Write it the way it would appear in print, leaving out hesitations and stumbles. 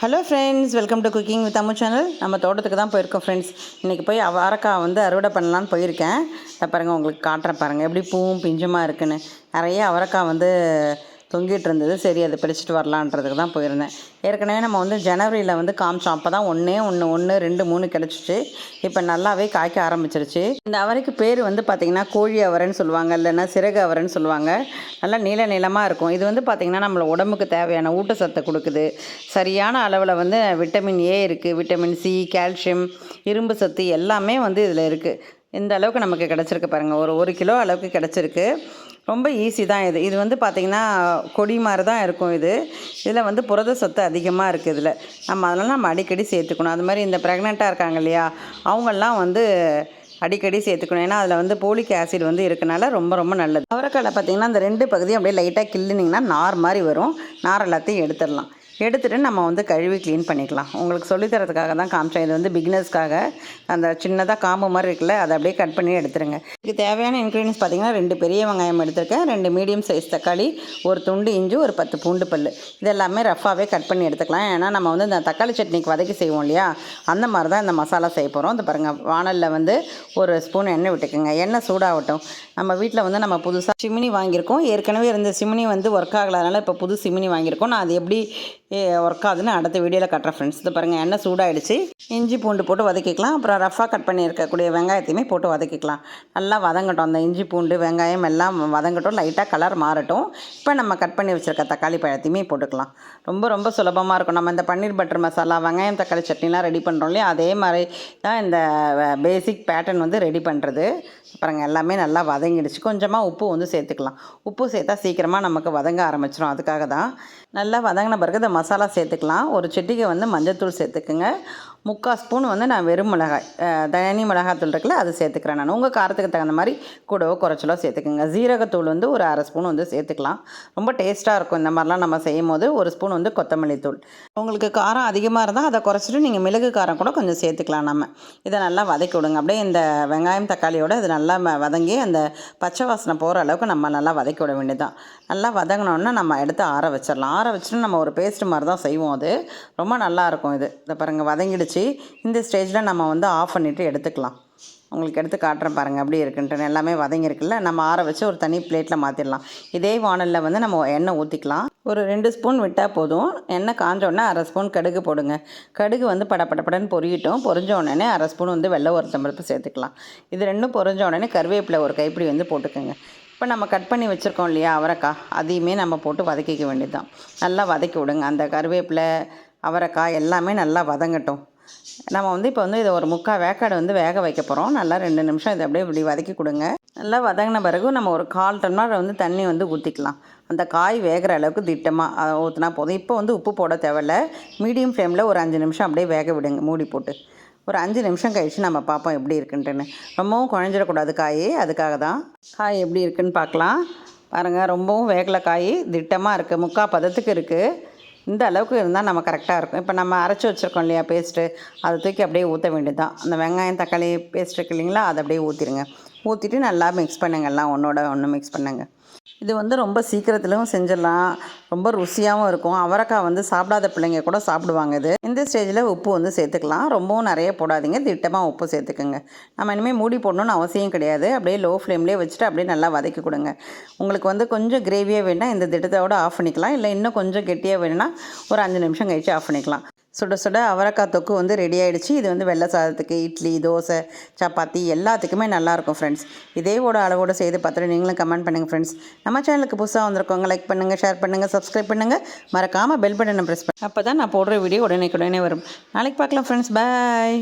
Hello friends, welcome to cooking with Ammu channel. நம்ம தோட்டத்துக்கு தான் போயிருக்கோம் ஃப்ரெண்ட்ஸ். இன்றைக்கி போய் அவரைக்காய் வந்து அறுவடை பண்ணலான்னு போயிருக்கேன். இதை பாருங்கள், உங்களுக்கு காட்டுறேன் பாருங்கள் எப்படி பூவும் பிஞ்சுமாக இருக்குன்னு. நிறைய அவரைக்காய் வந்து தொங்கிட்டு இருந்தது. சரி, அதை பிடிச்சிட்டு வரலான்றதுக்கு தான் போயிருந்தேன். ஏற்கனவே நம்ம வந்து ஜனவரியில் வந்து காமிச்சோம். அப்போ தான் ஒன்று 2 3 கிடச்சிச்சு. இப்போ நல்லாவே காய்க்க ஆரம்பிச்சிருச்சு. இந்த அவரைக்கு பேர் வந்து பார்த்திங்கன்னா கோழி அவரைன்னு சொல்லுவாங்க, இல்லைன்னா சிறகு அவரைன்னு சொல்லுவாங்க. நல்லா நீளமாக இருக்கும். இது வந்து பார்த்திங்கன்னா நம்மளை உடம்புக்கு தேவையான ஊட்டச்சத்தை கொடுக்குது. சரியான அளவில் வந்து விட்டமின் ஏ இருக்குது, விட்டமின் சி, கால்சியம், இரும்பு சத்து எல்லாமே வந்து இதில் இருக்குது. இந்த அளவுக்கு நமக்கு கிடச்சிருக்கு பாருங்கள். ஒரு கிலோ அளவுக்கு கிடச்சிருக்கு. ரொம்ப ஈஸி தான் இது வந்து பார்த்திங்கன்னா கொடி மாதிரி தான் இருக்கும். இதில் வந்து புரத சத்து அதிகமாக இருக்குது அதனால் நம்ம அடிக்கடி சேர்த்துக்கணும். அது மாதிரி இந்த ப்ரெக்னெண்ட்டாக இருக்காங்க இல்லையா, அவங்கெல்லாம் வந்து அடிக்கடி சேர்த்துக்கணும். ஏன்னா அதில் வந்து போலிக் ஆசிட் வந்து இருக்கனால ரொம்ப நல்லது. அவரைக்காயில் பார்த்திங்கன்னா அந்த 2 பகுதியும் அப்படியே லைட்டாக கிள்ளினிங்கன்னா நார் மாதிரி வரும். நார் எல்லாத்தையும் எடுத்துகிட்டு நம்ம வந்து கழுவி க்ளீன் பண்ணிக்கலாம். உங்களுக்கு சொல்லித்தரதுக்காக தான் காமிச்சேன். இது வந்து பிகினர்ஸ்க்காக. அந்த சின்னதாக காம்பு மாதிரி இருக்குல்ல, அதை அப்படியே கட் பண்ணி எடுத்துருங்க. இதுக்கு தேவையான இன்க்ரீடியன்ஸ் பார்த்திங்கன்னா 2 பெரிய வெங்காயம் எடுத்துருக்கேன், 2 மீடியம் சைஸ் தக்காளி, ஒரு துண்டு இஞ்சி, ஒரு 10 பூண்டு பல். இதெல்லாமே ரஃபாகவே கட் பண்ணி எடுத்துக்கலாம். ஏன்னா நம்ம வந்து இந்த தக்காளி சட்னிக்கு வதக்கி செய்வோம் இல்லையா, அந்த மாதிரி தான் இந்த மசாலா செய்ய போகிறோம். இந்த பாருங்கள், வானலில் வந்து ஒரு ஸ்பூன் எண்ணெய் விட்டுக்குங்க. எண்ணெய் சூடாகட்டும். நம்ம வீட்டில் வந்து நம்ம புதுசாக சிமினி வாங்கியிருக்கோம். ஏற்கனவே இருந்த சிமினி வந்து ஒர்க் ஆகலாதனால இப்போ புது சிமினி வாங்கியிருக்கோம். நான் அது எப்படி ஒர்க் ஆகுதுன்னு அடுத்த வீடியோவில் கட்டுறேன் ஃப்ரெண்ட்ஸ். இது பாருங்கள், எண்ணெய் சூடாகிடுச்சு. இஞ்சி பூண்டு போட்டு வதக்கிக்கலாம். அப்புறம் ரஃபாக கட் பண்ணி இருக்கக்கூடிய வெங்காயத்தையுமே போட்டு வதக்கிக்கலாம். நல்லா வதங்கட்டும். அந்த இஞ்சி பூண்டு வெங்காயம் எல்லாம் வதங்கட்டும், லைட்டாக கலர் மாறட்டும். இப்போ நம்ம கட் பண்ணி வச்சுருக்க தக்காளி பழத்தையுமே போட்டுக்கலாம். ரொம்ப சுலபமாக இருக்கும். நம்ம இந்த பன்னீர் பட்டர் மசாலா, வெங்காயம் தக்காளி சட்னிலாம் ரெடி பண்ணுறோம் இல்லையா, அதே மாதிரி தான் இந்த பேசிக் பேட்டர்ன் வந்து ரெடி பண்ணுறது. பாருங்கள், எல்லாமே நல்லா வதங்கிடுச்சு. கொஞ்சமாக உப்பு வந்து சேர்த்துக்கலாம். உப்பு சேர்த்தா சீக்கிரமாக நமக்கு வதங்க ஆரம்பிச்சிடும். அதுக்காக தான். நல்லா வதங்கின பிறகு இந்த மசாலா சேர்த்துக்கலாம். ஒரு சிட்டிகை வந்து மஞ்சள்தூள் சேர்த்துக்குங்க. 3/4 ஸ்பூன் வந்து நான் வெறும் மிளகாய், தனி மிளகாத்தூள் இருக்குல்ல, அது சேர்த்துக்கிறேன் நான். உங்கள் காரத்துக்கு தகுந்த மாதிரி கூடவோ குறைச்சலோ சேர்த்துக்குங்க. ஜீரகத்தூள் வந்து ஒரு 1/2 ஸ்பூன் வந்து சேர்த்துக்கலாம். ரொம்ப டேஸ்ட்டாக இருக்கும் இந்த மாதிரிலாம் நம்ம செய்யும் போது. 1 ஸ்பூன் வந்து கொத்தமல்லி தூள். உங்களுக்கு காரம் அதிகமாக இருந்தால் அதை குறைச்சிட்டு நீங்கள் மிளகு காரம் கூட கொஞ்சம் சேர்த்துக்கலாம். நம்ம இதை நல்லா வதக்கி விடுங்க. அப்படியே இந்த வெங்காயம் தக்காளியோடு இது நல்லா வதங்கி அந்த பச்சை வாசனை போகிற அளவுக்கு நம்ம நல்லா வதக்கி விட வேண்டியதுதான். நல்லா வதங்கினோன்னா நம்ம எடுத்து ஆற வச்சிடலாம். ஆற வச்சுட்டு நம்ம ஒரு பேஸ்ட் மாதிரி தான் செய்வோம். அது ரொம்ப நல்லாயிருக்கும். இதை பாருங்கள், வதங்கிடுச்சு. இந்த ஸ்டேஜில் நம்ம வந்து ஆஃப் பண்ணிவிட்டு எடுத்துக்கலாம். உங்களுக்கு எடுத்து காட்டுறேன் பாருங்கள் எப்படி இருக்குன்ட்டு. எல்லாமே வதங்கியிருக்குல்ல, நம்ம ஆற வச்சு ஒரு தனி பிளேட்டில் மாற்றிடலாம். இதே வானலில் வந்து நம்ம எண்ணெய் ஊற்றிக்கலாம். ஒரு 2 ஸ்பூன் விட்டால் போதும். எண்ணெய் காஞ்சோடனே 1/2 ஸ்பூன் கடுகு போடுங்க. கடுகு வந்து படப்படன்னு பொரியட்டும். பொரிஞ்ச உடனே 1/2 ஸ்பூன் வந்து வெள்ளை உளுத்தம்பருப்பு சேர்த்துக்கலாம். இது ரெண்டும் பொரிஞ்ச உடனே கருவேப்பிலை ஒரு கைப்பிடி வந்து போட்டுக்கோங்க. இப்போ நம்ம கட் பண்ணி வச்சுருக்கோம் இல்லையா அவரைக்காய், அதையுமே நம்ம போட்டு வதக்கிக்க வேண்டியது தான். நல்லா வதக்கி விடுங்க. அந்த கருவேப்பிலை, அவரைக்காய் எல்லாமே நல்லா வதங்கட்டும். நம்ம வந்து இப்போ வந்து இதை ஒரு 3/4 வேக்காடு வந்து வேக வைக்க போகிறோம். நல்லா 2 நிமிஷம் இதை அப்படியே இப்படி வதக்கி கொடுங்க. நல்லா வதங்கின பிறகு நம்ம ஒரு 1/4 டம்ளர் வந்து தண்ணி வந்து ஊற்றிக்கலாம். அந்த காய் வேகிற அளவுக்கு திட்டமாக ஊற்றினா போதும். இப்போ வந்து உப்பு போட தேவையில்ல. மீடியம் ஃப்ளேமில் ஒரு 5 நிமிஷம் அப்படியே வேக விடுங்க, மூடி போட்டு. ஒரு 5 நிமிஷம் கழித்து நம்ம பார்ப்போம் எப்படி இருக்குன்ட்டுன்னு. ரொம்பவும் குழஞ்சிடக்கூடாது காய், அதுக்காக தான். காய் எப்படி இருக்குன்னு பார்க்கலாம். பாருங்கள், ரொம்பவும் வேகலை காய், திட்டமாக இருக்குது, 3/4 பதத்துக்கு இருக்குது. இந்த அளவுக்கு இருந்தால் நம்ம கரெக்டாக இருக்கும். இப்போ நம்ம அரைச்சி வச்சுருக்கோம் இல்லையா பேஸ்ட்டு, அதை தூக்கி அப்படியே ஊற்ற வேண்டியது தான். அந்த வெங்காயம் தக்காளி பேஸ்ட் இருக்கு இல்லைங்களா, அதை அப்படியே ஊற்றிடுங்க. ஊற்றிட்டு நல்லா மிக்ஸ் பண்ணுங்க. எல்லாம் ஒன்றோட ஒன்று மிக்ஸ் பண்ணுங்கள். இது வந்து ரொம்ப சீக்கிரத்துலையும் செஞ்சிடலாம். ரொம்ப ருசியாகவும் இருக்கும். அவரைக்காய் வந்து சாப்பிடாத பிள்ளைங்க கூட சாப்பிடுவாங்க. இந்த ஸ்டேஜில் உப்பு வந்து சேர்த்துக்கலாம். ரொம்பவும் நிறைய போடாதீங்க, திட்டமாக உப்பு சேர்த்துக்குங்க. நம்ம இனிமேல் மூடி போடணுன்னு அவசியம் கிடையாது. அப்படியே லோ ஃப்ளேம்லேயே வச்சுட்டு அப்படியே நல்லா வதக்கி கொடுங்க. உங்களுக்கு வந்து கொஞ்சம் கிரேவியாக வேணுன்னா இந்த திட்டத்தோடு ஆஃப் பண்ணிக்கலாம். இல்லை இன்னும் கொஞ்சம் கெட்டியாக வேணும்னா ஒரு 5 நிமிஷம் கழித்து ஆஃப் பண்ணிக்கலாம். சுட அவரைக்காய் தொக்கு வந்து ரெடி ஆகிடுச்சு. இது வந்து வெள்ளை சாதத்துக்கு, இட்லி, தோசை, சப்பாத்தி எல்லாத்துக்குமே நல்லாயிருக்கும் ஃப்ரெண்ட்ஸ். இதேவோட அளவோடு செய்து பார்த்துட்டு நீங்களும் கமெண்ட் பண்ணுங்கள் ஃப்ரெண்ட்ஸ். நம்ம சேனலுக்கு புதுசாக வந்திருக்கவங்க லைக் பண்ணுங்கள், ஷேர் பண்ணுங்கள், சப்ஸ்கிரைப் பண்ணுங்கள். மறக்காமல் பெல் பட்டனை ப்ரெஸ் பண்ணி அப்போ தான் நான் போடுற வீடியோ உடனே வரும். நாளைக்கு பார்க்கலாம் ஃப்ரெண்ட்ஸ். பாய்.